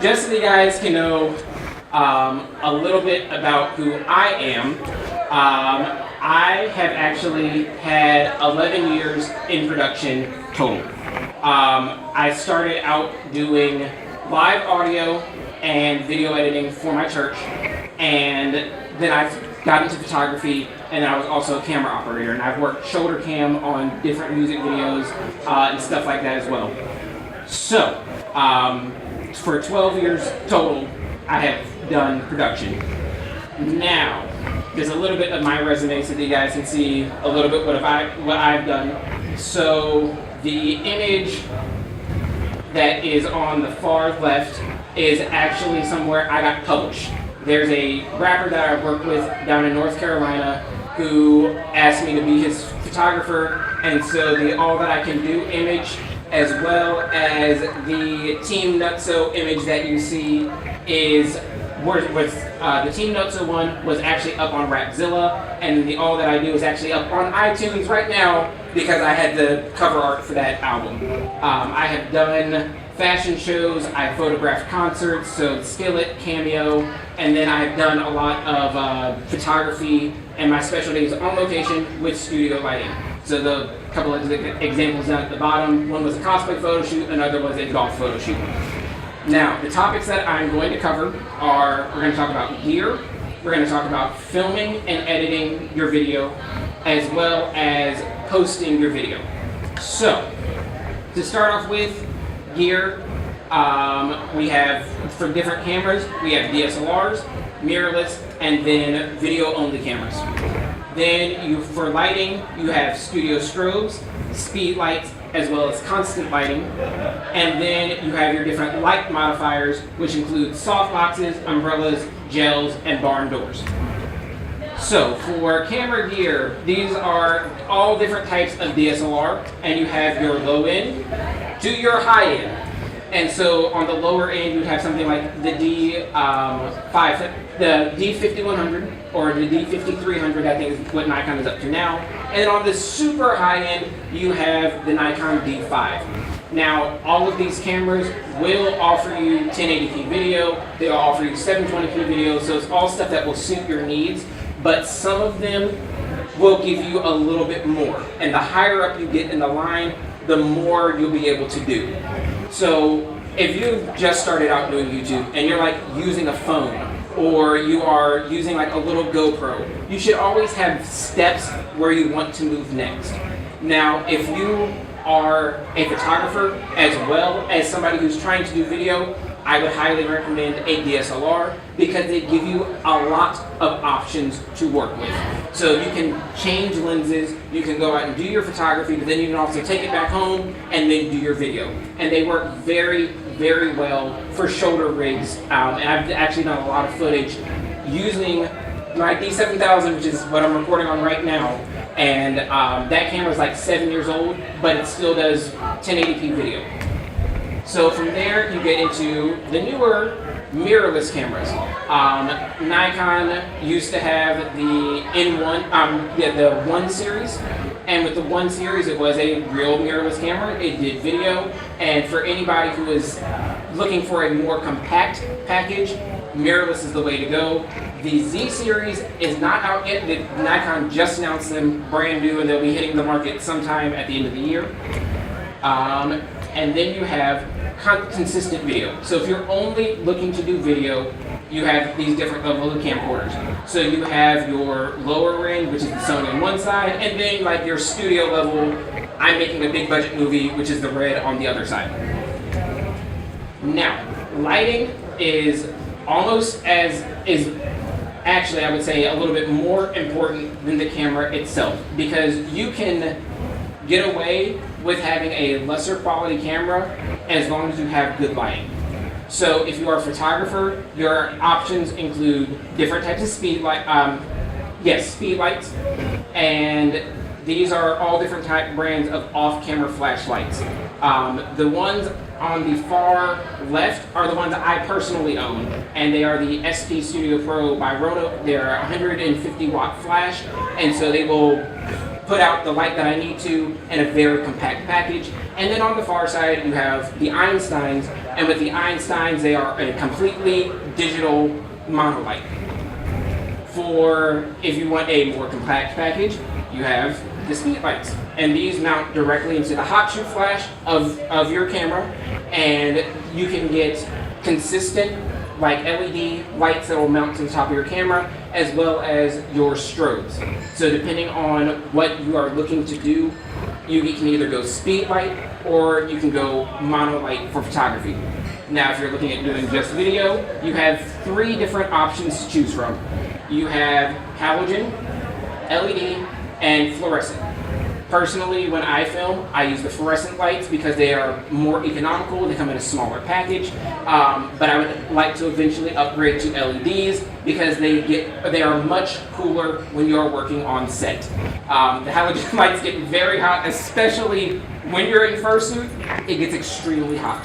just so you guys can know a little bit about who I am, I have actually had 11 years in production total. I started out doing live audio and video editing for my church, and then I got into photography, and then I was also a camera operator, and I've worked shoulder cam on different music videos and stuff like that as well. So, for 12 years total, I have done production. Now, there's a little bit of my resume so that you guys can see a little bit what I've done. So, the image that is on the far left is actually somewhere I got published. There's a rapper that I work with down in North Carolina who asked me to be his photographer, and so the All That I Can Do image, as well as the Team Nutso image that you see the Team Nutso one was actually up on Rapzilla, and the All That I Do is actually up on iTunes right now because I had the cover art for that album. I have done fashion shows, I photographed concerts, so Skillet, Cameo, and then I've done a lot of photography, and my specialty is on location with studio lighting. So the couple of examples down at the bottom, one was a cosplay photo shoot, another was a golf photo shoot. Now, the topics that I'm going to cover are, we're going to talk about gear, we're going to talk about filming and editing your video, as well as posting your video. So, to start off with, gear, we have, for different cameras, we have DSLRs, mirrorless, and then video-only cameras. Then for lighting, you have studio strobes, speed lights, as well as constant lighting. And then you have your different light modifiers, which include soft boxes, umbrellas, gels, and barn doors. So for camera gear, these are all different types of DSLR, and you have your low end to your high end. And so on the lower end, you would have something like the D5100 or the D5300, I think is what Nikon is up to now. And then on the super high end, you have the Nikon D5. Now, all of these cameras will offer you 1080p video, they'll offer you 720p video, so it's all stuff that will suit your needs, but some of them will give you a little bit more. And the higher up you get in the line, the more you'll be able to do. So if you've just started out doing YouTube and you're like using a phone, or you are using like a little GoPro, you should always have steps where you want to move next. Now, if you are a photographer as well as somebody who's trying to do video, I would highly recommend a DSLR because they give you a lot of options to work with. So you can change lenses, you can go out and do your photography, but then you can also take it back home and then do your video. And they work very, very well for shoulder rigs. And I've actually done a lot of footage using my D7000, which is what I'm recording on right now. And that camera is like 7 years old, but it still does 1080p video. So from there, you get into the newer mirrorless cameras. Nikon used to have the the 1 series, and with the 1 series, it was a real mirrorless camera. It did video, and for anybody who is looking for a more compact package, mirrorless is the way to go. The Z series is not out yet. Nikon just announced them brand new, and they'll be hitting the market sometime at the end of the year. And then you have consistent video. So if you're only looking to do video, you have these different levels of camcorders. So you have your lower end, which is the Sony on one side, and then like your studio level, I'm making a big budget movie, which is the red on the other side. Now, lighting is actually, I would say, a little bit more important than the camera itself, because you can get away with having a lesser quality camera as long as you have good lighting. So if you are a photographer, your options include different types of speed lights, and these are all different brands of off-camera flashlights. The ones on the far left are the ones that I personally own, and they are the SP Studio Pro by Roto. They're a 150 watt flash, and so they will put out the light that I need to in a very compact package. And then on the far side, you have the Einsteins, and with the Einsteins, they are a completely digital monolight. For if you want a more compact package, you have the speed lights, and these mount directly into the hot shoe flash of your camera, and you can get consistent like LED lights that will mount to the top of your camera, as well as your strobes. So depending on what you are looking to do, you can either go speed light or you can go mono light for photography. Now, if you're looking at doing just video, you have 3 different options to choose from. You have halogen, LED, and fluorescent. Personally, when I film, I use the fluorescent lights because they are more economical. They come in a smaller package, but I would like to eventually upgrade to LEDs because they are much cooler when you are working on set. The halogen lights get very hot, especially when you're in fursuit. It gets extremely hot.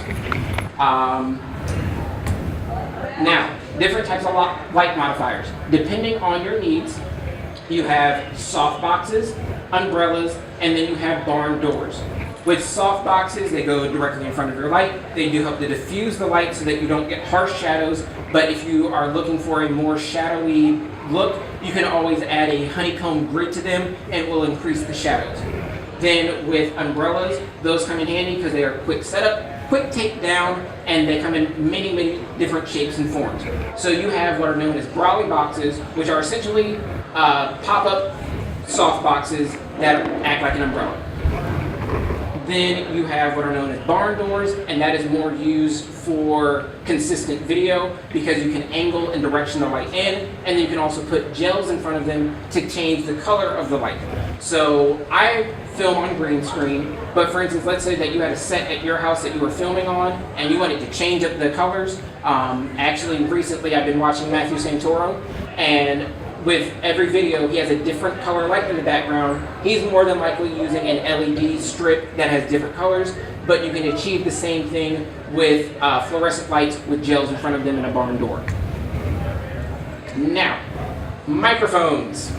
Now, different types of light modifiers. Depending on your needs, you have soft boxes, umbrellas, and then you have barn doors. With soft boxes, they go directly in front of your light. They do help to diffuse the light so that you don't get harsh shadows, but if you are looking for a more shadowy look, you can always add a honeycomb grid to them and it will increase the shadows. Then with umbrellas, those come in handy because they are quick setup, quick take down, and they come in many, many different shapes and forms. So you have what are known as brolly boxes, which are essentially pop-up soft boxes that act like an umbrella. Then you have what are known as barn doors, and that is more used for consistent video because you can angle and direction the light in, and then you can also put gels in front of them to change the color of the light. So I film on green screen, but for instance, let's say that you had a set at your house that you were filming on and you wanted to change up the colors. Actually, recently I've been watching Matthew Santoro, and with every video, he has a different color light in the background. He's more than likely using an LED strip that has different colors, but you can achieve the same thing with fluorescent lights with gels in front of them in a barn door. Now, microphones.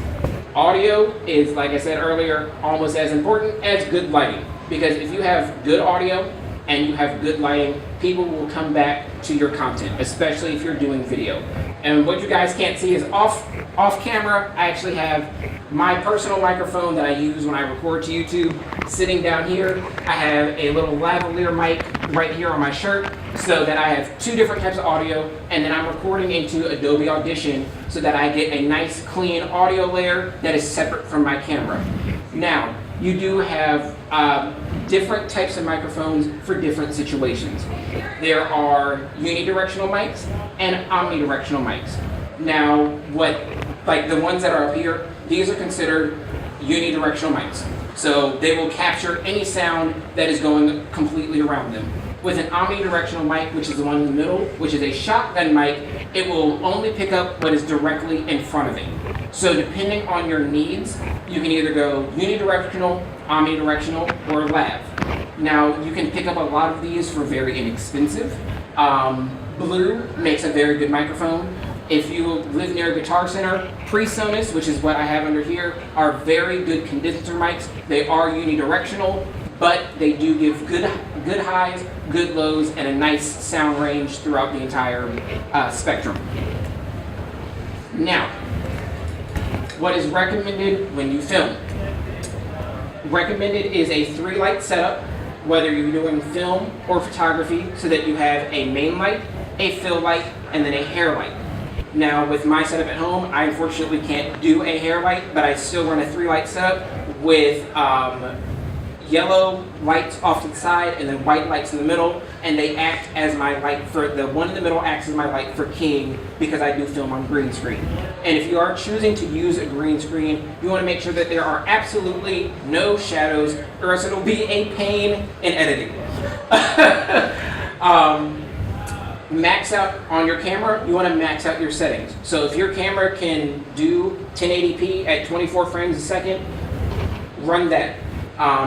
Audio is, like I said earlier, almost as important as good lighting, because if you have good audio and you have good lighting, people will come back to your content, especially if you're doing video. And what you guys can't see is off camera, I actually have my personal microphone that I use when I record to YouTube sitting down here. I have a little lavalier mic right here on my shirt so that I have 2 different types of audio, and then I'm recording into Adobe Audition so that I get a nice clean audio layer that is separate from my camera. Now, you do have different types of microphones for different situations. There are unidirectional mics and omnidirectional mics. Now, like the ones that are up here, these are considered unidirectional mics. So they will capture any sound that is going completely around them. With an omnidirectional mic, which is the one in the middle, which is a shotgun mic, it will only pick up what is directly in front of it. So depending on your needs, you can either go unidirectional, omnidirectional, or lav. Now, you can pick up a lot of these for very inexpensive. Blue makes a very good microphone. If you live near a Guitar Center, PreSonus, which is what I have under here, are very good condenser mics. They are unidirectional, but they do give good highs, good lows, and a nice sound range throughout the entire spectrum. Now, what is recommended when you film? Recommended is a 3-light setup, whether you're doing film or photography, so that you have a main light, a fill light, and then a hair light. Now, with my setup at home, I unfortunately can't do a hair light, but I still run a 3-light setup with yellow lights off to the side and then white lights in the middle, and they act as my light for the one in the middle acts as my light for keying because I do film on green screen. And if you are choosing to use a green screen, you want to make sure that there are absolutely no shadows, or else it'll be a pain in editing. Max out on your camera, you want to max out your settings. So if your camera can do 1080p at 24 frames a second, run that.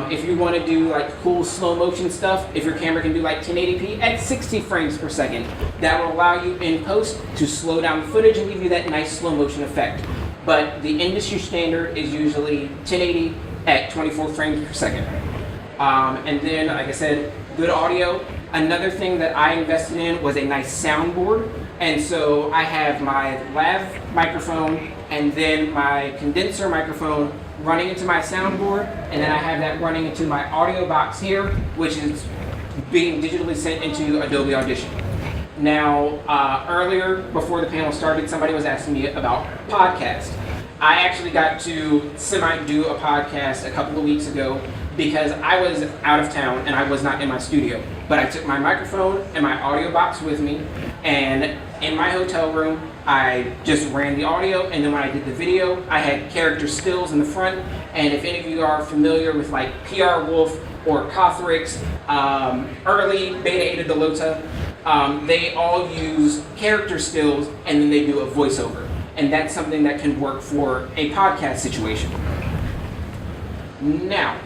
If you want to do like cool slow motion stuff, if your camera can do like 1080p at 60 frames per second, that will allow you in post to slow down the footage and give you that nice slow motion effect. But the industry standard is usually 1080 at 24 frames per second. And then, like I said, good audio. Another thing that I invested in was a nice soundboard. And so I have my lav microphone and then my condenser microphone running into my soundboard, and then I have that running into my audio box here, which is being digitally sent into Adobe Audition. Now, earlier, before the panel started, somebody was asking me about podcasts. I actually got to semi-do a podcast a couple of weeks ago because I was out of town and I was not in my studio. But I took my microphone and my audio box with me, and in my hotel room, I just ran the audio, and then when I did the video, I had character stills in the front. And if any of you are familiar with like PR Wolf or Cothrix, early Beta Eta Delota, they all use character stills and then they do a voiceover. And that's something that can work for a podcast situation. Now,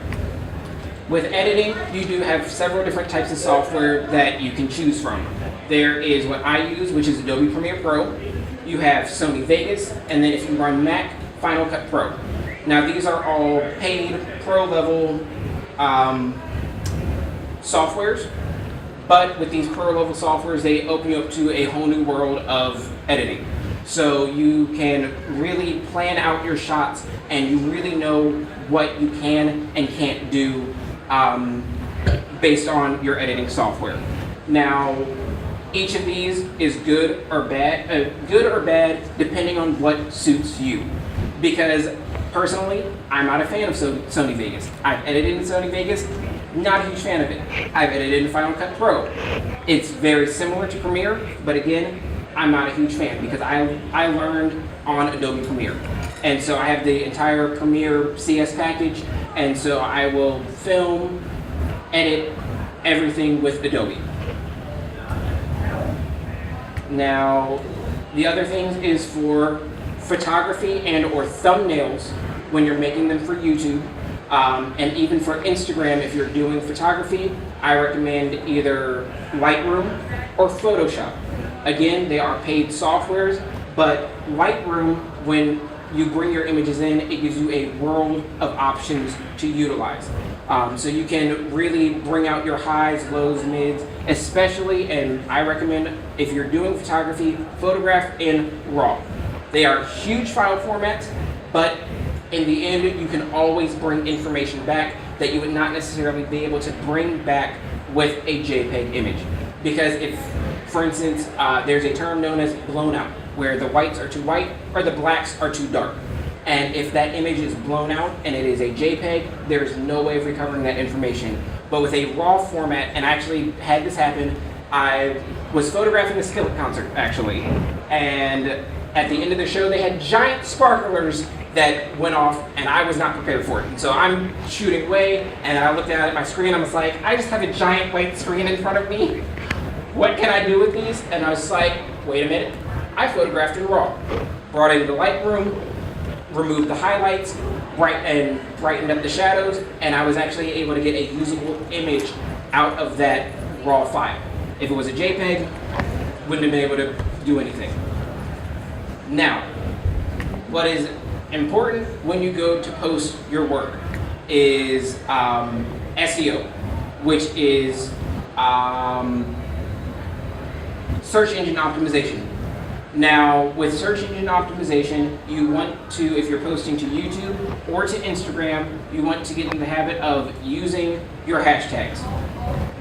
with editing, you do have several different types of software that you can choose from. There is what I use, which is Adobe Premiere Pro. You have Sony Vegas, and then if you run Mac, Final Cut Pro. Now these are all paid pro level softwares, but with these pro level softwares, they open you up to a whole new world of editing. So you can really plan out your shots and you really know what you can and can't do based on your editing software. Now, each of these is good or bad depending on what suits you. Because personally, I'm not a fan of Sony Vegas. I've edited in Sony Vegas, not a huge fan of it. I've edited in Final Cut Pro. It's very similar to Premiere, but again, I'm not a huge fan because I learned on Adobe Premiere. And so I have the entire Premiere CS package, and so I will film, edit, everything with Adobe. Now, the other thing is for photography and or thumbnails when you're making them for YouTube, and even for Instagram if you're doing photography, I recommend either Lightroom or Photoshop. Again, they are paid softwares, but Lightroom, when you bring your images in, it gives you a world of options to utilize. So you can really bring out your highs, lows, mids, especially, and I recommend if you're doing photography, photograph in RAW. They are huge file formats, but in the end, you can always bring information back that you would not necessarily be able to bring back with a JPEG image. Because if, for instance, there's a term known as blown out, where the whites are too white or the blacks are too dark. And if that image is blown out and it is a JPEG, there's no way of recovering that information. But with a RAW format, and I actually had this happen, I was photographing a Skillet concert, actually. And at the end of the show, they had giant sparklers that went off, and I was not prepared for it. And so I'm shooting away, and I looked at my screen, I was like, I just have a giant white screen in front of me. What can I do with these? And I was like, wait a minute. I photographed in RAW. Brought it into Lightroom, removed the highlights, brightened up the shadows, and I was actually able to get a usable image out of that RAW file. If it was a JPEG, wouldn't have been able to do anything. Now, what is important when you go to post your work is SEO, which is search engine optimization. Now, with search engine optimization, you want to, if you're posting to YouTube or to Instagram, you want to get in the habit of using your hashtags.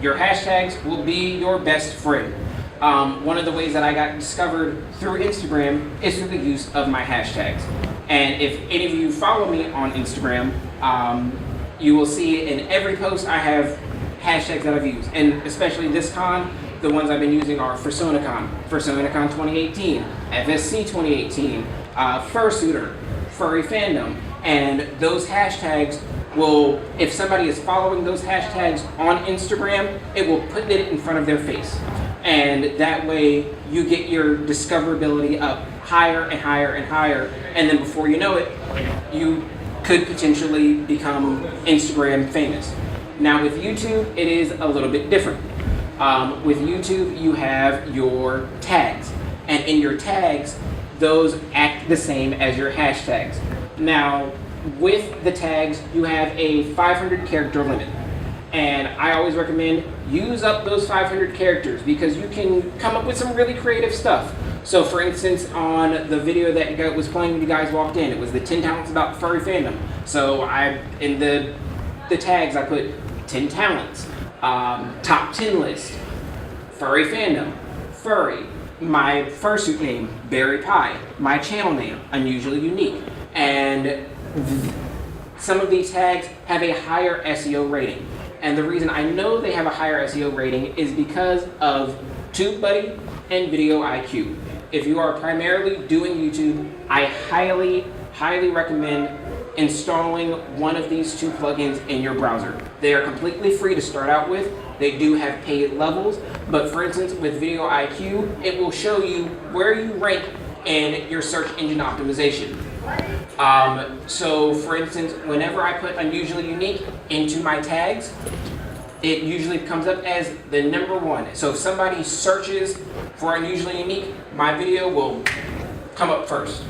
Your hashtags will be your best friend. One of the ways that I got discovered through Instagram is through the use of my hashtags. And if any of you follow me on Instagram, you will see in every post I have hashtags that I've used. And especially this con, the ones I've been using are Fursonacon, Fursonacon 2018, FSC 2018, Fursuiter, Furry Fandom. And those hashtags will, if somebody is following those hashtags on Instagram, it will put it in front of their face. And that way you get your discoverability up higher and higher and higher. And then before you know it, you could potentially become Instagram famous. Now with YouTube, it is a little bit different. With YouTube, you have your tags. And in your tags, those act the same as your hashtags. Now, with the tags, you have a 500 character limit. And I always recommend use up those 500 characters because you can come up with some really creative stuff. So for instance, on the video that was playing when you guys walked in, it was the 10 talents about the furry fandom. So in the tags, I put 10 talents, top 10 list, furry fandom, furry, my fursuit name, Berry Pie, my channel name, Unusually Unique. And some of these tags have a higher SEO rating. And the reason I know they have a higher SEO rating is because of TubeBuddy and Video IQ. If you are primarily doing YouTube, I highly, highly recommend installing one of these two plugins in your browser. They are completely free to start out with. They do have paid levels, but for instance, with Video IQ, it will show you where you rank in your search engine optimization. So for instance, whenever I put Unusually Unique into my tags, it usually comes up as the #1. So if somebody searches for Unusually Unique, my video will come up first.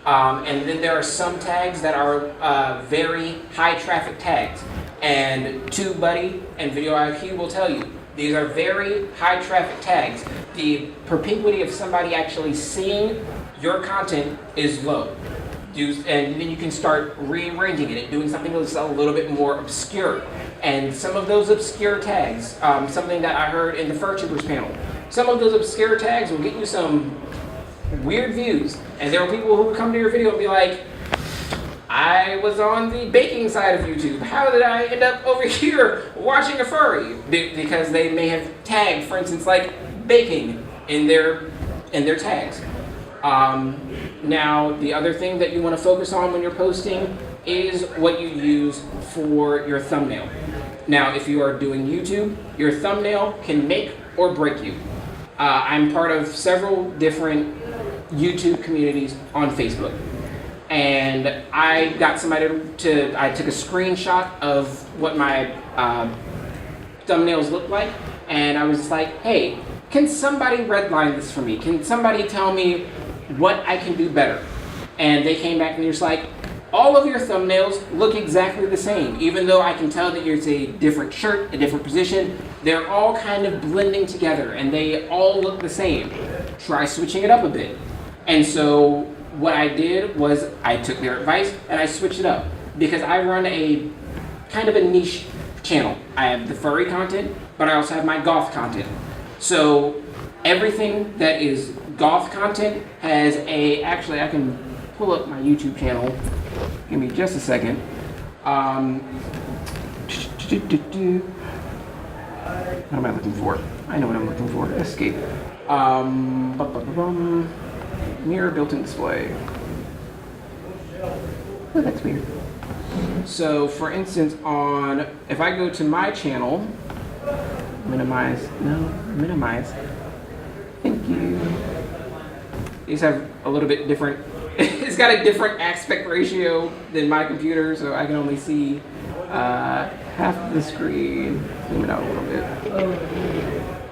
And then there are some tags that are very high traffic tags. And TubeBuddy and Video IQ will tell you, these are very high traffic tags. The propensity of somebody actually seeing your content is low. And then you can start rearranging it and doing something that's a little bit more obscure. And some of those obscure tags, something that I heard in the FurTubers panel, some of those obscure tags will get you some weird views. And there are people who would come to your video and be like, I was on the baking side of YouTube. How did I end up over here watching a furry? Because they may have tagged, for instance, like baking in their tags. Now, the other thing that you want to focus on when you're posting is what you use for your thumbnail. Now, if you are doing YouTube, your thumbnail can make or break you. I'm part of several different YouTube communities on Facebook. And I got somebody I took a screenshot of what my thumbnails look like, and I was just like, hey, can somebody redline this for me? Can somebody tell me what I can do better? And they came back and they're just like, all of your thumbnails look exactly the same. Even though I can tell that it's a different shirt, a different position, they're all kind of blending together and they all look the same. Try switching it up a bit. And so what I did was I took their advice and I switched it up because I run a kind of a niche channel. I have the furry content, but I also have my goth content. So everything that is goth content has actually I can pull up my YouTube channel. Give me just a second. What am I looking for? I know what I'm looking for. Escape. Mirror built-in display. Oh, that's weird. So, for instance, if I go to my channel, minimize. Thank you. These have a little bit different. It's got a different aspect ratio than my computer, so I can only see half of the screen. Zoom it out a little bit.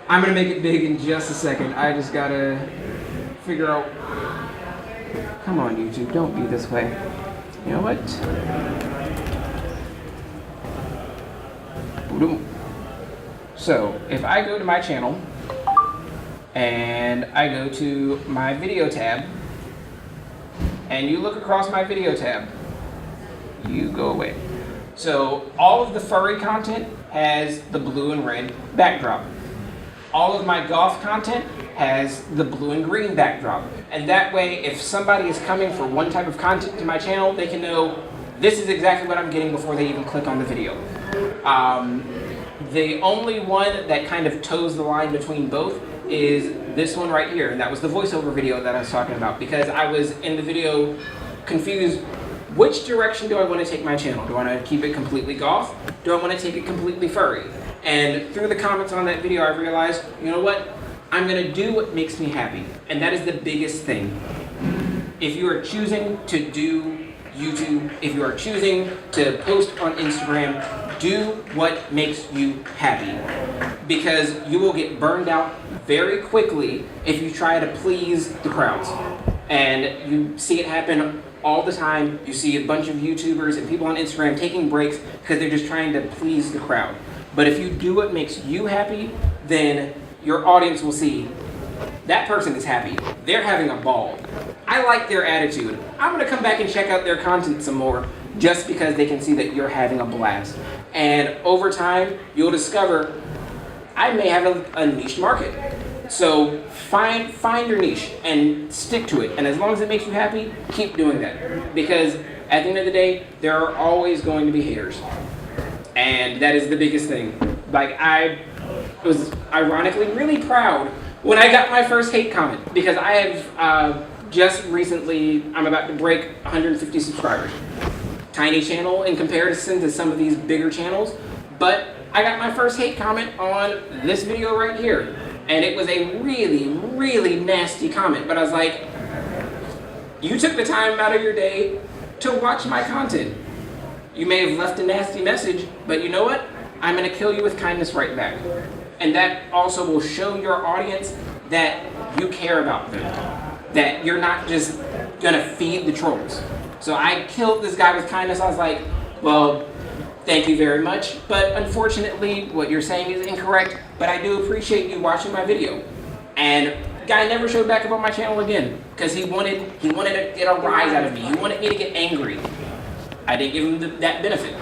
I'm gonna make it big in just a second. I just gotta figure out. Come on, YouTube, don't be this way. You know what? So, if I go to my channel and I go to my video tab, and you look across my video tab, you go away. So, all of the furry content has the blue and red backdrop. All of my goth content has the blue and green backdrop. And that way, if somebody is coming for one type of content to my channel, they can know this is exactly what I'm getting before they even click on the video. The only one that kind of toes the line between both is this one right here, and that was the voiceover video that I was talking about, because I was in the video confused. Which direction do I want to take my channel? Do I want to keep it completely goth? Do I want to take it completely furry? And through the comments on that video, I realized, you know what? I'm going to do what makes me happy. And that is the biggest thing. If you are choosing to do YouTube, if you are choosing to post on Instagram, do what makes you happy. Because you will get burned out very quickly if you try to please the crowds. And you see it happen all the time you see a bunch of YouTubers and people on Instagram taking breaks because they're just trying to please the crowd. But if you do what makes you happy, then your audience will see that person is happy. They're having a ball. I like their attitude. I'm gonna come back and check out their content some more just because they can see that you're having a blast. And over time, you'll discover I may have a niche market. So find your niche and stick to it. And as long as it makes you happy, keep doing that. Because at the end of the day, there are always going to be haters. And that is the biggest thing. Like, I was ironically really proud when I got my first hate comment, because I have just recently, I'm about to break 150 subscribers. Tiny channel in comparison to some of these bigger channels, but I got my first hate comment on this video right here. And it was a really, really nasty comment, but I was like, you took the time out of your day to watch my content. You may have left a nasty message, but you know what? I'm gonna kill you with kindness right back. And that also will show your audience that you care about them, that you're not just gonna feed the trolls. So I killed this guy with kindness. I was like, well, thank you very much, but unfortunately what you're saying is incorrect, but I do appreciate you watching my video. And guy never showed back up on my channel again because he wanted to get a rise out of me. He wanted me to get angry. I didn't give him that benefit.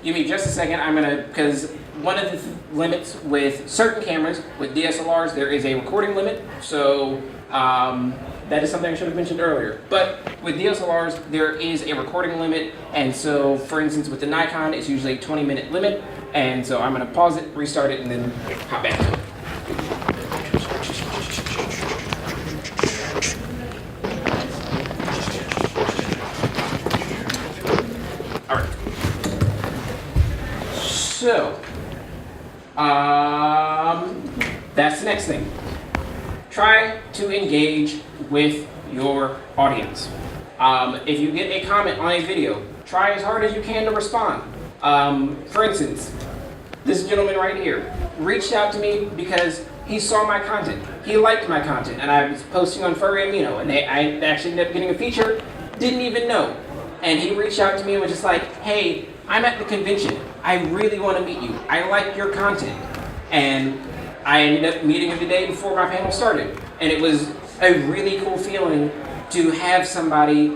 Give me just a second. because one of the limits with certain cameras, with DSLRs, there is a recording limit. So that is something I should have mentioned earlier. But with DSLRs, there is a recording limit. And so, for instance, with the Nikon, it's usually a 20-minute limit. And so I'm going to pause it, restart it, and then hop back to it. All right. So, that's the next thing. Try to engage with your audience. If you get a comment on a video, try as hard as you can to respond. For instance, this gentleman right here reached out to me because he saw my content. He liked my content, and I was posting on Furry Amino, and I actually ended up getting a feature, didn't even know. And he reached out to me and was just like, hey, I'm at the convention. I really want to meet you. I like your content. And I ended up meeting him the day before my panel started. And it was a really cool feeling to have somebody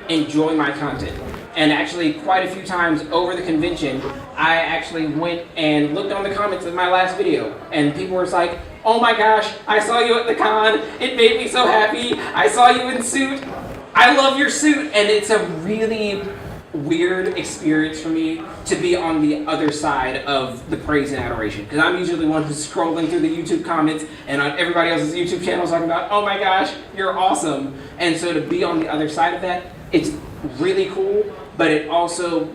enjoy my content. And actually, quite a few times over the convention, I actually went and looked on the comments of my last video. And people were like, oh my gosh, I saw you at the con. It made me so happy. I saw you in suit. I love your suit. And it's a really weird experience for me to be on the other side of the praise and adoration, because I'm usually the one who's scrolling through the YouTube comments and on everybody else's YouTube channels talking about, oh my gosh, you're awesome. And so to be on the other side of that, it's really cool, but it also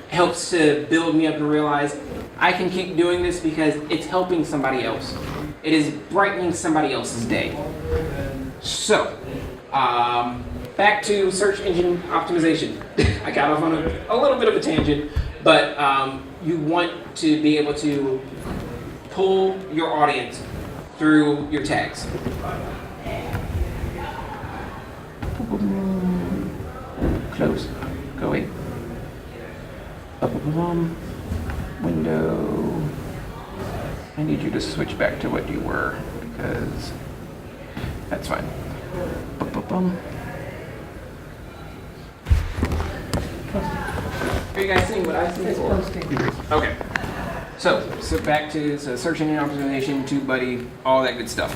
helps to build me up to realize I can keep doing this because it's helping somebody else. It is brightening somebody else's day. So, back to search engine optimization. I got off on a little bit of a tangent, but you want to be able to pull your audience through your tags. Close. Go away. Window. I need you to switch back to what you were, because that's fine. Are you guys seeing what I see? Okay. So back to search engine optimization, TubeBuddy, all that good stuff.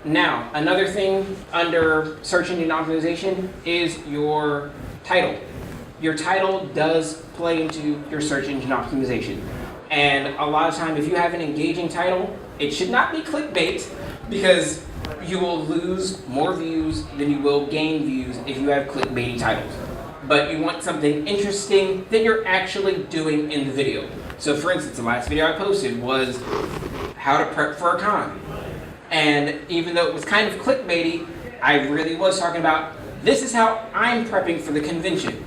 Now, another thing under search engine optimization is your title. Your title does play into your search engine optimization. And a lot of time, if you have an engaging title, it should not be clickbait, because you will lose more views than you will gain views if you have clickbaity titles. But you want something interesting that you're actually doing in the video. So for instance, the last video I posted was how to prep for a con. And even though it was kind of clickbaity, I really was talking about, this is how I'm prepping for the convention.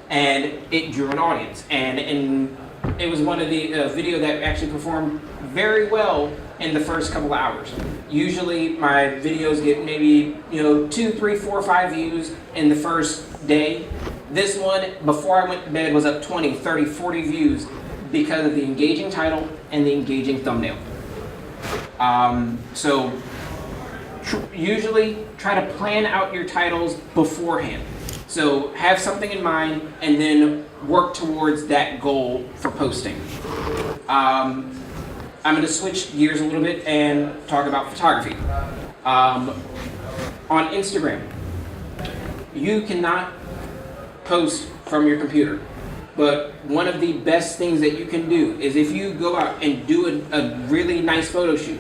And it drew an audience. And in it was one of the video that actually performed very well in the first couple of hours. Usually my videos get maybe 2, 3, 4, 5 views in the first day. This one, before I went to bed, was up 20, 30, 40 views because of the engaging title and the engaging thumbnail. So usually try to plan out your titles beforehand. So have something in mind and then work towards that goal for posting. I'm going to switch gears a little bit and talk about photography. On Instagram, you cannot post from your computer. But one of the best things that you can do is if you go out and do a really nice photo shoot,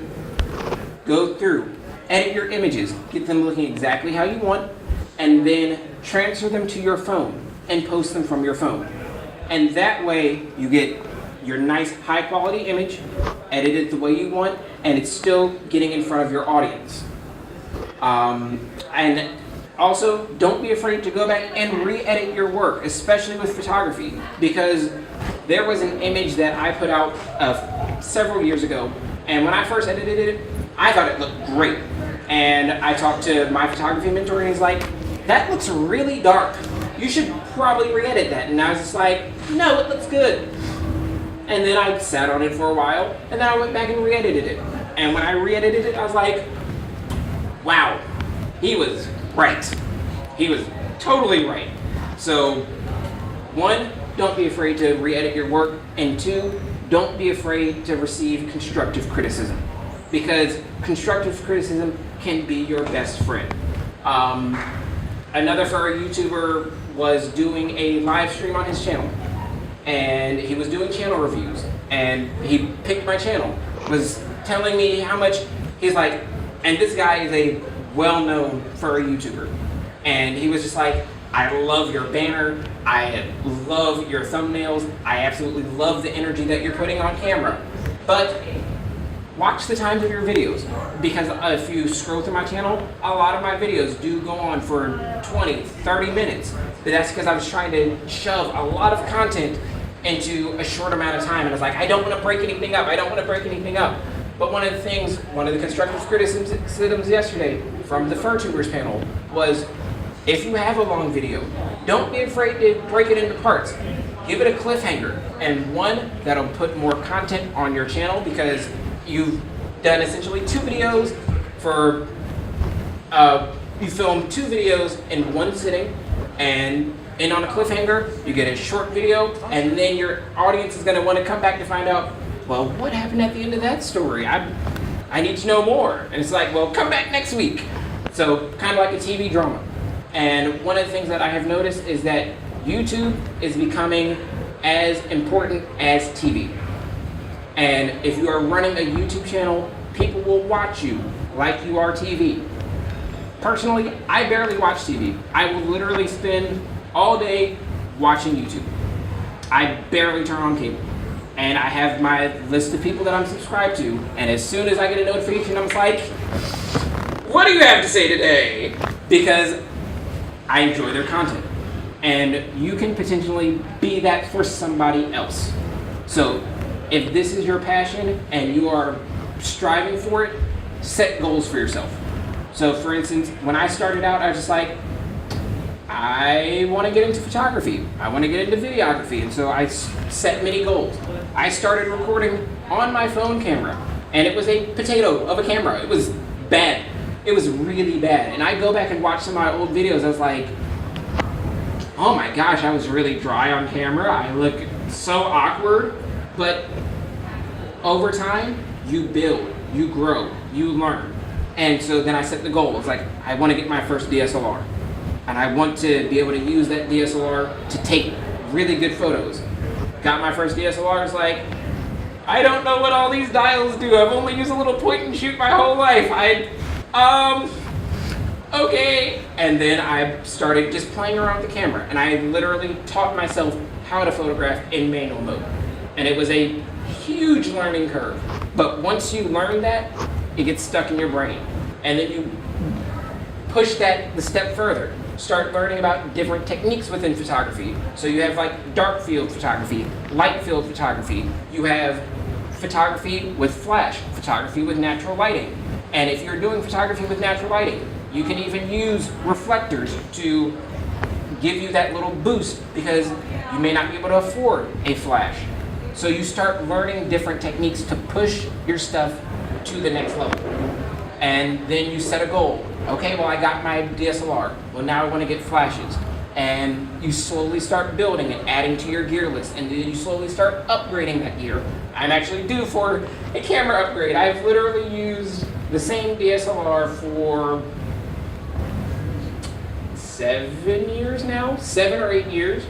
go through, edit your images, get them looking exactly how you want, and then transfer them to your phone and post them from your phone. And that way you get your nice high quality image, edited the way you want, and it's still getting in front of your audience. And also, don't be afraid to go back and re-edit your work, especially with photography, because there was an image that I put out several years ago, and when I first edited it, I thought it looked great. And I talked to my photography mentor, and he's like, that looks really dark. You should probably re-edit that. And I was just like, no, it looks good. And then I sat on it for a while, and then I went back and re-edited it. And when I re-edited it, I was like, wow, he was right. He was totally right. So, 1, don't be afraid to re-edit your work, and 2, don't be afraid to receive constructive criticism, because constructive criticism can be your best friend. Another furry YouTuber was doing a live stream on his channel, and he was doing channel reviews, and he picked my channel, was telling me how much, he's like, and this guy is a well-known furry YouTuber, and he was just like, I love your banner, I love your thumbnails, I absolutely love the energy that you're putting on camera, but watch the times of your videos, because if you scroll through my channel, a lot of my videos do go on for 20, 30 minutes, but that's because I was trying to shove a lot of content into a short amount of time, and I was like, I don't want to break anything up, But one of the constructive criticisms yesterday from the FurTubers panel was, if you have a long video, don't be afraid to break it into parts. Give it a cliffhanger, and one, that'll put more content on your channel, because you've done essentially 2 videos for, you filmed 2 videos in one sitting, and on a cliffhanger, you get a short video, and then your audience is going to want to come back to find out, well, what happened at the end of that story? I need to know more. And it's like, well, come back next week. So kind of like a TV drama. And one of the things that I have noticed is that YouTube is becoming as important as TV. And if you are running a YouTube channel, people will watch you like you are TV. Personally, I barely watch TV. I will literally spend all day watching YouTube. I barely turn on cable. And I have my list of people that I'm subscribed to, and as soon as I get a notification, I'm like, what do you have to say today? Because I enjoy their content. And you can potentially be that for somebody else. So if this is your passion and you are striving for it, set goals for yourself. So for instance, when I started out, I was just like, I want to get into photography. I want to get into videography. And so I set many goals. I started recording on my phone camera, and it was a potato of a camera. It was bad. It was really bad. And I go back and watch some of my old videos. I was like, oh my gosh, I was really dry on camera. I look so awkward. But over time, you build, you grow, you learn. And so then I set the goal. It's like, I want to get my first DSLR. And I want to be able to use that DSLR to take really good photos. Got my first DSLR, it's like, I don't know what all these dials do. I've only used a little point and shoot my whole life. Okay. And then I started just playing around with the camera, and I literally taught myself how to photograph in manual mode. And it was a huge learning curve. But once you learn that, it gets stuck in your brain. And then you push that the step further. start learning about different techniques within photography. So you have like dark field photography, light field photography. You have photography with flash, photography with natural lighting. And if you're doing photography with natural lighting, you can even use reflectors to give you that little boost because you may not be able to afford a flash. So you start learning different techniques to push your stuff to the next level. And then you set a goal. Okay, well I got my DSLR. Well now I want to get flashes. And you slowly start building and adding to your gear list. And then you slowly start upgrading that gear. I'm actually due for a camera upgrade. I've literally used the same DSLR for 7 years now, 7 or 8 years.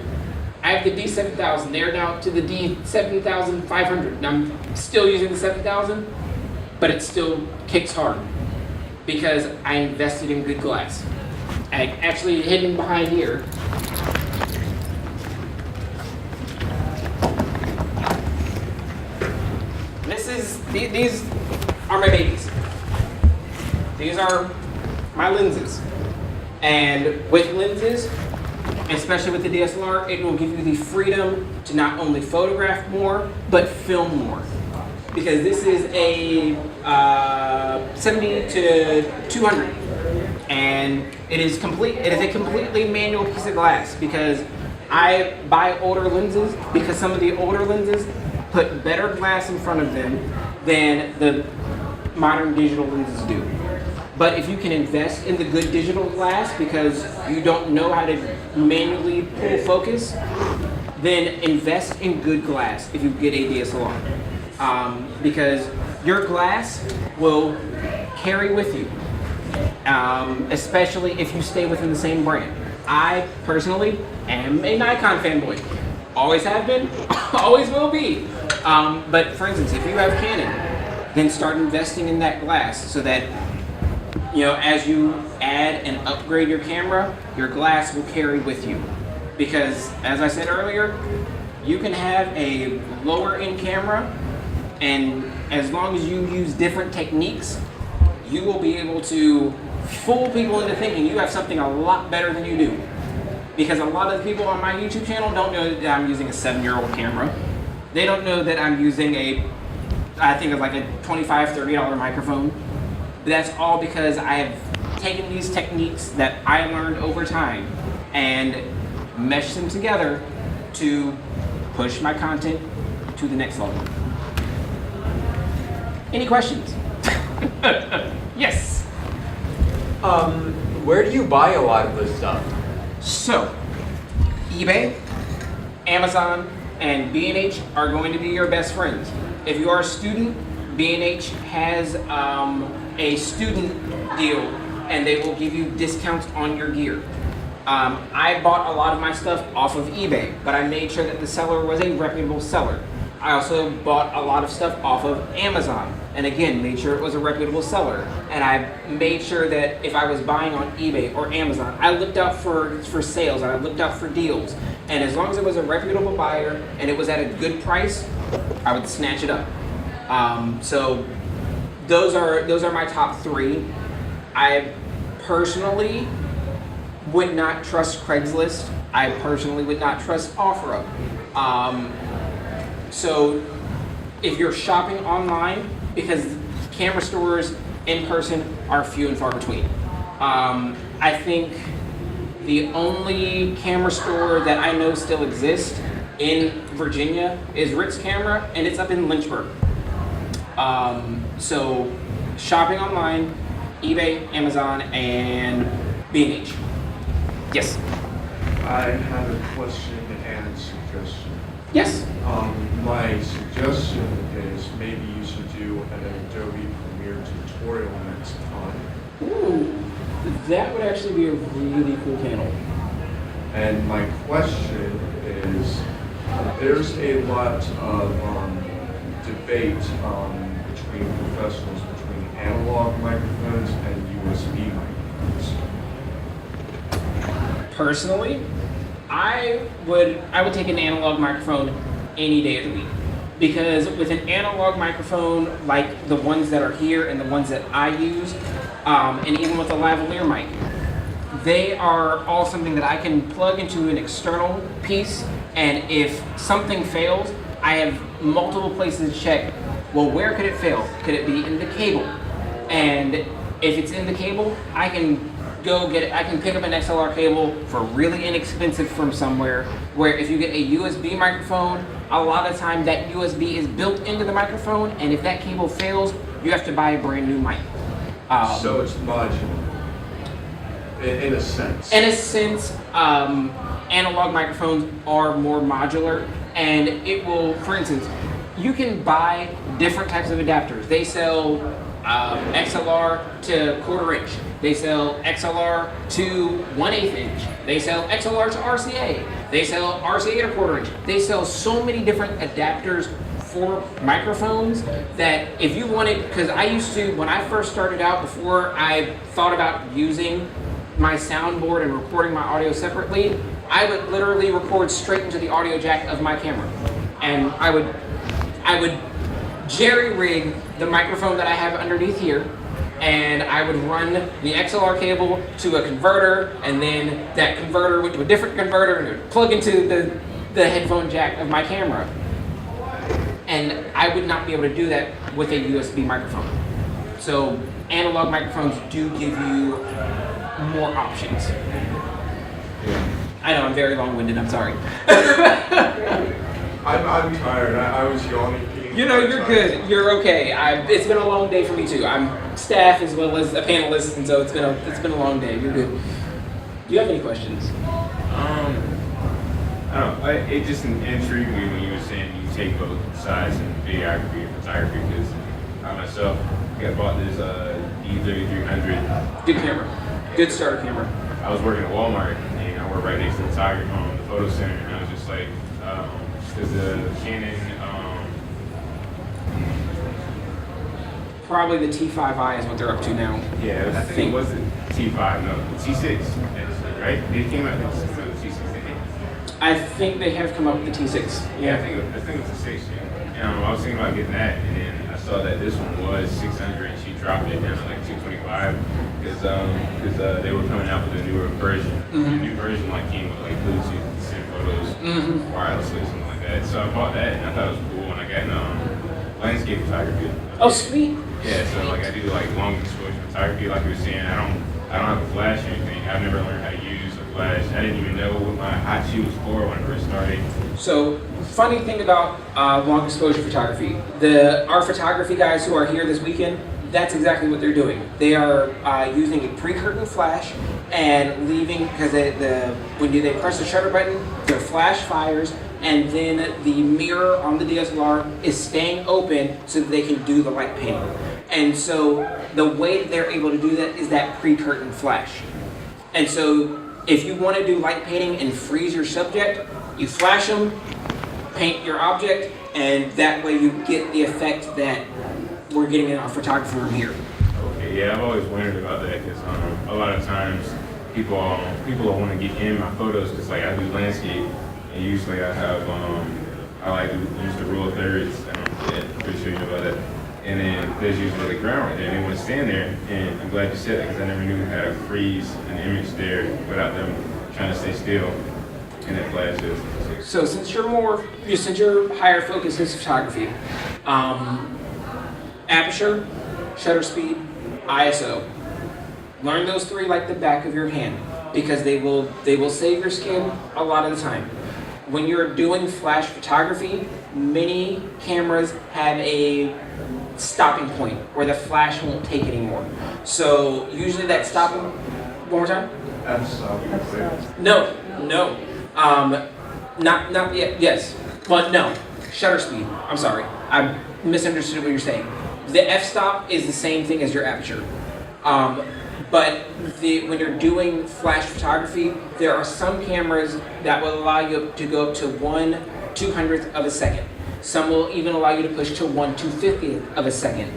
I have the D7000, they're now to the D7500. I'm still using the 7000, but it still kicks hard because I invested in good glass. I actually hidden behind here. These are my babies. These are my lenses. And with lenses, especially with the DSLR, it will give you the freedom to not only photograph more, but film more. Because this is a 70 to 200. And it is a completely manual piece of glass because I buy older lenses because some of the older lenses put better glass in front of them than the modern digital lenses do. But if you can invest in the good digital glass because you don't know how to manually pull focus, then invest in good glass if you get a DSLR. Because your glass will carry with you, especially if you stay within the same brand. I personally am a Nikon fanboy. Always have been, always will be. But for instance, if you have Canon, then start investing in that glass so that as you add and upgrade your camera, your glass will carry with you. Because, as I said earlier, you can have a lower end camera, and as long as you use different techniques, you will be able to fool people into thinking you have something a lot better than you do. Because a lot of the people on my YouTube channel don't know that I'm using a 7-year-old camera. They don't know that I'm using I think it's like a $25, $30 microphone. That's all because I have taken these techniques that I learned over time and meshed them together to push my content to the next level. Any questions? Yes. Where do you buy a lot of this stuff? So, eBay, Amazon, and B&H are going to be your best friends. If you are a student, B&H has a student deal and they will give you discounts on your gear. I bought a lot of my stuff off of eBay, but I made sure that the seller was a reputable seller. I also bought a lot of stuff off of Amazon, and again, made sure it was a reputable seller. And I made sure that if I was buying on eBay or Amazon, I looked out for sales, and I looked out for deals. And as long as it was a reputable buyer and it was at a good price, I would snatch it up. So those are my top 3. I personally would not trust Craigslist. I personally would not trust OfferUp. So if you're shopping online, because camera stores in person are few and far between. I think the only camera store that I know still exists in Virginia is Ritz Camera, and it's up in Lynchburg. So shopping online, eBay, Amazon, and B&H. Yes? I have a question and suggestion. Yes? My suggestion is maybe you should do an Adobe Premiere tutorial next time. Ooh, that would actually be a really cool panel. And my question is, there's a lot of debate between professionals between analog microphones and USB microphones. Personally, I would take an analog microphone any day of the week, because with an analog microphone like the ones that are here and the ones that I use, and even with a lavalier mic, They are all something that I can plug into an external piece, and if something fails, I have multiple places to check. Well, where could it fail? Could it be in the cable? And if it's in the cable, I can go get it. I can pick up an XLR cable for really inexpensive from somewhere, where if you get a USB microphone, a lot of time that USB is built into the microphone, and if that cable fails, you have to buy a brand new mic. So it's modular, in a sense. In a sense, analog microphones are more modular, and it will, for instance, you can buy different types of adapters. They sell XLR to 1/4 inch. They sell XLR to 1/8 inch. They sell XLR to RCA. They sell RCA to 1/4 inch. They sell so many different adapters for microphones that if you wanted, because I used to, when I first started out, before I thought about using my soundboard and recording my audio separately, I would literally record straight into the audio jack of my camera. And I would jerry rig the microphone that I have underneath here, and I would run the XLR cable to a converter, and then that converter went to a different converter, and it would plug into the headphone jack of my camera. And I would not be able to do that with a USB microphone. So analog microphones do give you more options. I know I'm very long-winded, I'm sorry. I'm tired. I was yawning. You know, you're good. You're okay. It's been a long day for me too. I'm staff as well as a panelist, and so it's been a long day. You're good. Do you have any questions? I don't know. It just intrigued me when you were saying you take both sides in videography and photography, because I myself bought this D3300. Good camera. Good starter camera. I was working at Walmart, and I work right next to the the photo center, and I was just like, there's a Canon. Probably the T5i is what they're up to now. Yeah, I think it was the T5, no, the T6, actually, right? It came out with the T6, didn't it? I think they have come up with the T6. Yeah, I think it was the 6. Yeah. I was thinking about getting that, and then I saw that this one was 600, and she dropped it down to like 225 because they were coming out with a newer version. Mm-hmm. The new version like came with like Bluetooth to send photos wirelessly or something like that. So I bought that, and I thought it was cool, and I got landscape photography. Oh, sweet. Yeah, so like I do like long exposure photography, like you were saying. I don't have a flash or anything. I've never learned how to use a flash. I didn't even know what my hot shoe was for when I first started. So, funny thing about long exposure photography, our photography guys who are here this weekend, that's exactly what they're doing. They are using a pre-curtain flash and leaving, because when they press the shutter button, their flash fires, and then the mirror on the DSLR is staying open so that they can do the light painting. And so the way that they're able to do that is that pre-curtain flash. And so if you want to do light painting and freeze your subject, you flash them, paint your object, and that way you get the effect that we're getting in our photography room here. Okay, yeah, I've always wondered about that because a lot of times people want to get in my photos because like I do landscape, and usually I have I like to use the rule of thirds. Pretty sure you know about that. And then there's usually the ground right there, and they want to stand there. And I'm glad you said that because I never knew how to freeze an image there without them trying to stay still. And it flashes. So since your higher focus is photography, aperture, shutter speed, ISO. Learn those 3 like the back of your hand because they will save your skin a lot of the time. When you're doing flash photography, many cameras have a stopping point where the flash won't take anymore. So usually that stopping, one more time? No. Not yet, yes, but no, shutter speed, I'm sorry, I misunderstood what you're saying. The f-stop is the same thing as your aperture. But when you're doing flash photography, there are some cameras that will allow you to go up to 1/200th of a second. Some will even allow you to push to 1/250th of a second.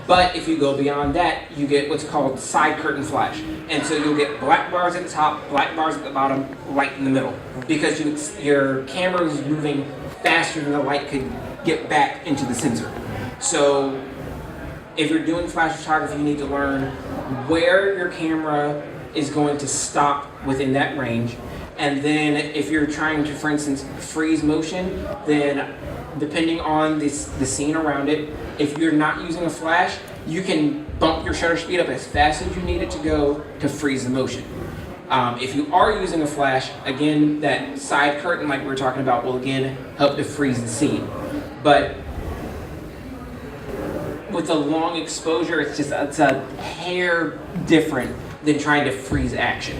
But if you go beyond that, you get what's called side curtain flash. And so you'll get black bars at the top, black bars at the bottom, light in the middle. Because your camera is moving faster than the light could get back into the sensor. So if you're doing flash photography, you need to learn where your camera is going to stop within that range. And then if you're trying to, for instance, freeze motion, then depending on the scene around it, if you're not using a flash, you can bump your shutter speed up as fast as you need it to go to freeze the motion. If you are using a flash, again, that side curtain like we were talking about will again help to freeze the scene. But with a long exposure, it's a hair different than trying to freeze action.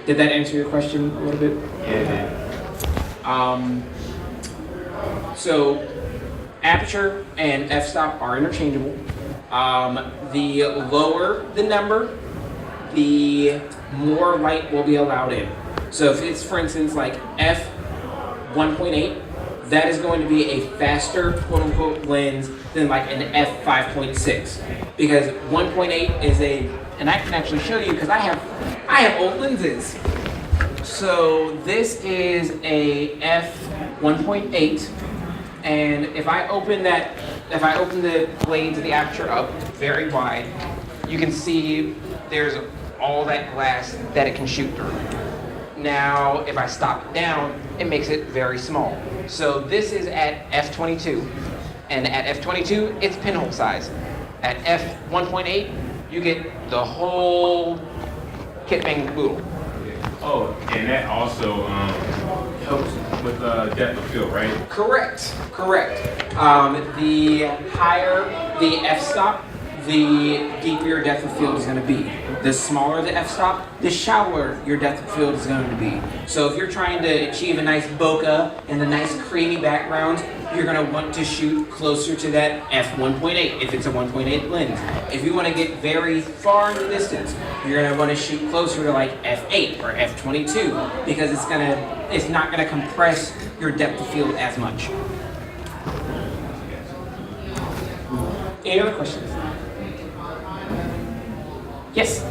Did that answer your question a little bit? Yeah. So aperture and f-stop are interchangeable. The lower the number, the more light will be allowed in. So if it's, for instance, like f1.8, that is going to be a faster quote-unquote lens than like an f5.6, because 1.8 is and I can actually show you because I have old lenses. So this is a f1.8, and if I open the blades of the aperture up very wide, you can see there's all that glass that it can shoot through. Now, if I stop it down, it makes it very small. So this is at f22, and at f22, it's pinhole size. At f1.8, you get the whole kit bang caboodle. Oh, and that also helps with depth of field, right? Correct. The higher the f-stop, the deeper your depth of field is going to be. The smaller the f-stop, the shallower your depth of field is going to be. So if you're trying to achieve a nice bokeh and a nice creamy background, you're going to want to shoot closer to that f1.8 if it's a 1.8 lens. If you want to get very far in the distance, you're going to want to shoot closer to like f8 or f22 because it's not going to compress your depth of field as much. Any other questions? Yes.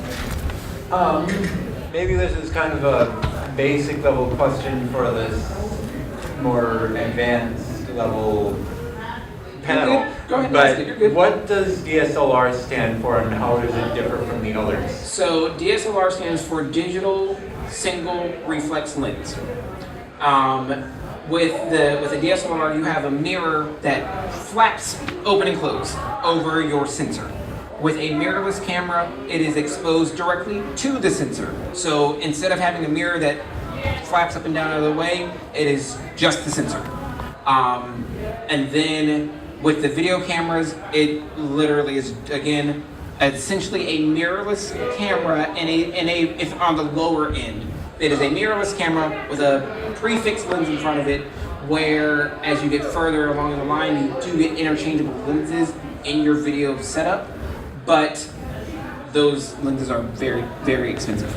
Maybe this is kind of a basic level question for this more advanced level panel. Go ahead. But You're good. what does DSLR stand for, and how does it differ from the others? So DSLR stands for Digital Single Reflex Lens. With a DSLR, you have a mirror that flaps open and close over your sensor. With a mirrorless camera, it is exposed directly to the sensor. So instead of having a mirror that flaps up and down out of the way, it is just the sensor. And then with the video cameras, it literally is, again, essentially a mirrorless camera if on the lower end. It is a mirrorless camera with a prefixed lens in front of it, where as you get further along the line, you do get interchangeable lenses in your video setup, but those lenses are very, very expensive.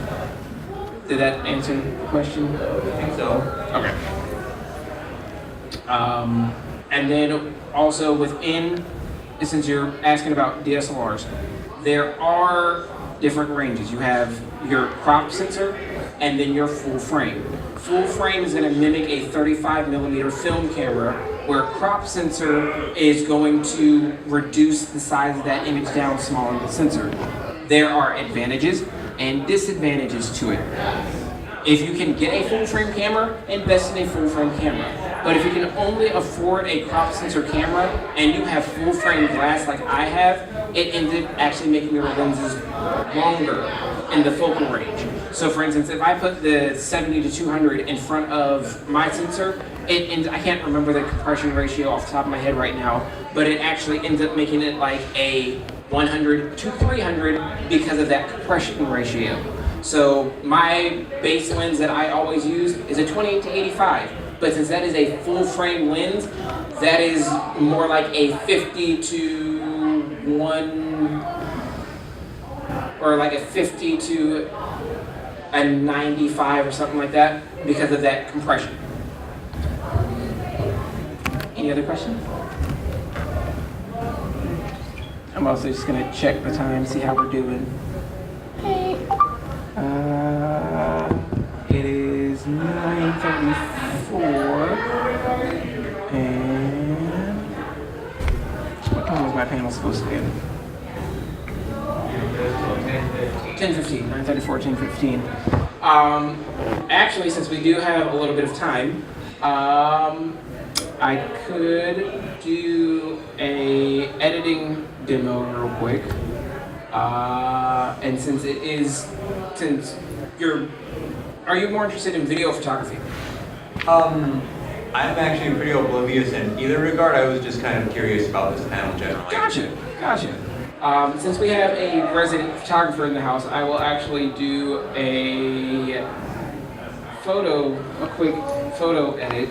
Did that answer the question? I think so. Okay. And then also within, since you're asking about DSLRs, there are different ranges. You have your crop sensor and then your full frame. Full frame is going to mimic a 35mm film camera, where crop sensor is going to reduce the size of that image down smaller than the sensor. There are advantages and disadvantages to it. If you can get a full frame camera, invest in a full frame camera. But if you can only afford a crop sensor camera and you have full frame glass like I have, it ends up actually making your lenses longer in the focal range. So for instance, if I put the 70 to 200 in front of my sensor, I can't remember the compression ratio off the top of my head right now, but it actually ends up making it like a 100 to 300 because of that compression ratio. So my base lens that I always use is a 28 to 85, but since that is a full frame lens, that is more like a 50 to 1, or like a 50 to a 95 or something like that because of that compression. Any other questions? I'm also just gonna check the time, see how we're doing. Hey. It is 9:34, and what time was my panel supposed to end? 10:15, 9:34, 10:15. Actually, since we do have a little bit of time, I could do a editing demo real quick. And since are you more interested in video photography? I'm actually pretty oblivious in either regard. I was just kind of curious about this panel generally. Gotcha. Since we have a resident photographer in the house, I will actually do a quick photo edit.